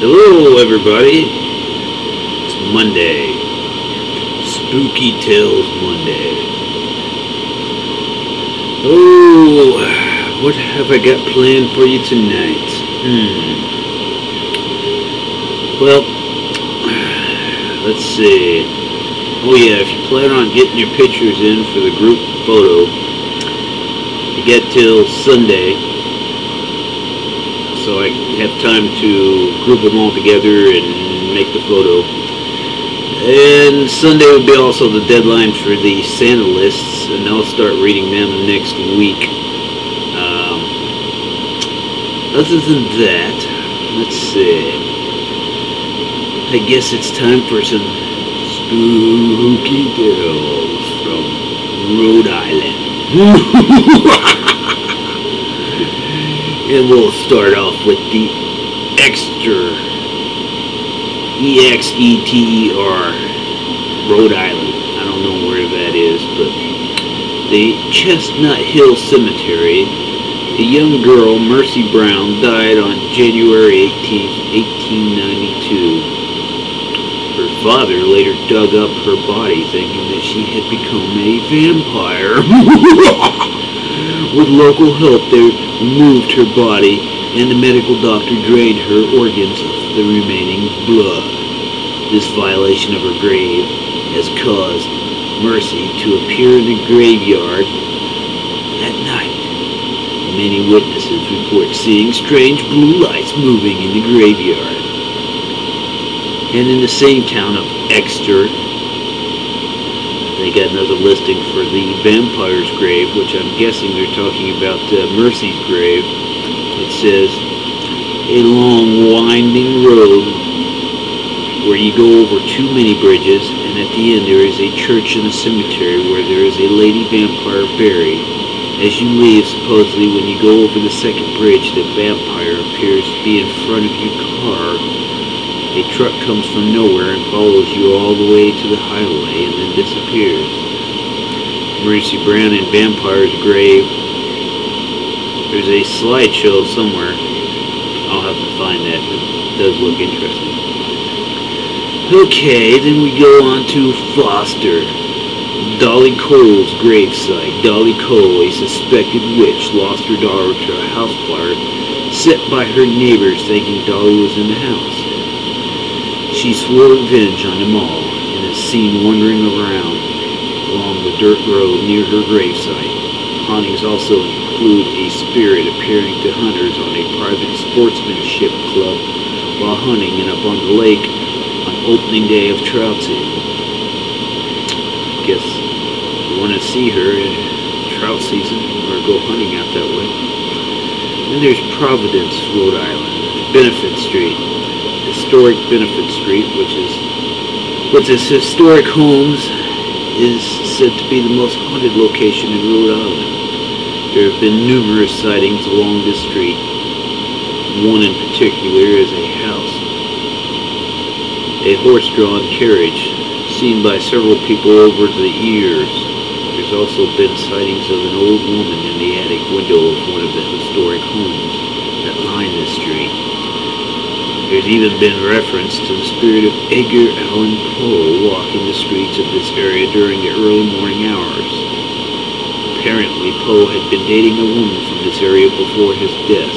Hello, everybody. It's Monday. Spooky Tales Monday. Oh, what have I got planned for you tonight? Well, let's see. Oh yeah, if you plan on getting your pictures in for the group photo, you get till Sunday, so I have time to group them all together and make the photo. And Sunday would be also the deadline for the Santa lists, and I'll start reading them next week. Other than that, let's see. I guess it's time for some spooky tales from Rhode Island. And we'll start off with the Exeter, E-X-E-T-E-R, Rhode Island. I don't know where that is, but the Chestnut Hill Cemetery. A young girl, Mercy Brown, died on January 18th, 1892. Her father later dug up her body, thinking that she had become a vampire. With local help, they removed her body, and the medical doctor drained her organs of the remaining blood. This violation of her grave has caused Mercy to appear in the graveyard at night. Many witnesses report seeing strange blue lights moving in the graveyard. And in the same town of Exeter, they got another listing for the vampire's grave, which I'm guessing they're talking about Mercy's grave. It says, a long winding road where you go over too many bridges, and at the end there is a church and a cemetery where there is a lady vampire buried. As you leave, supposedly when you go over the second bridge, the vampire appears to be in front of your car. A truck comes from nowhere and follows you all the way to the highway and then disappears. Mercy Brown in Vampire's Grave. There's a slideshow somewhere. I'll have to find that. It does look interesting. Okay, then we go on to Foster. Dolly Cole's gravesite. Dolly Cole, a suspected witch, lost her daughter to a house fire set by her neighbors thinking Dolly was in the house. She swore revenge on them all and is seen wandering around along the dirt road near her gravesite. Hauntings also include a spirit appearing to hunters on a private sportsmanship club while hunting and up on the lake on opening day of trout season. I guess if you want to see her in trout season or go hunting out that way. Then there's Providence, Rhode Island, Benefit Street. Historic Benefit Street, which is with its historic homes, is said to be the most haunted location in Rhode Island. There have been numerous sightings along this street. One in particular is a house. A horse-drawn carriage seen by several people over the years. There's also been sightings of an old woman in the attic window of one of the historic homes that line this street. There's even been reference to the spirit of Edgar Allan Poe walking the streets of this area during the early morning hours. Apparently, Poe had been dating a woman from this area before his death.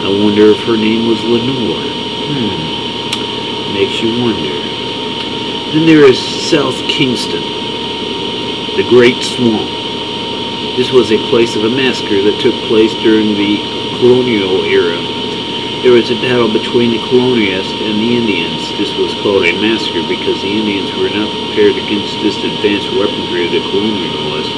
I wonder if her name was Lenore. Makes you wonder. Then there is South Kingston, the Great Swamp. This was a place of a massacre that took place during the colonial era. There was a battle between the colonialists and the Indians. This was called a massacre because the Indians were not prepared against this advanced weaponry of the colonialists.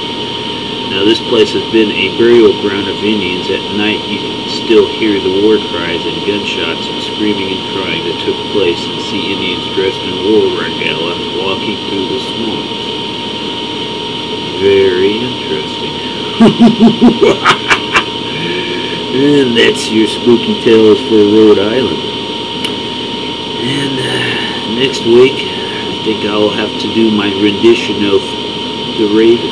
Now this place has been a burial ground of Indians. At night you can still hear the war cries and gunshots and screaming and crying that took place, and see Indians dressed in war regalia walking through the swamps. Very interesting. And that's your spooky tales for Rhode Island. And next week, I think I'll have to do my rendition of The Raven.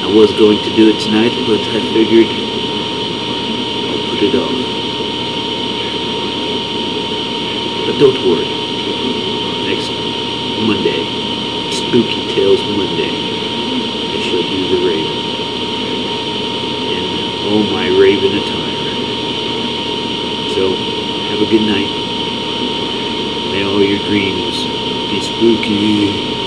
I was going to do it tonight, but I figured I'll put it off. don't worry. Next Monday, Spooky Tales Monday, I shall do the Raven. And oh my Raven attire. So, have a good night. May all your dreams be spooky.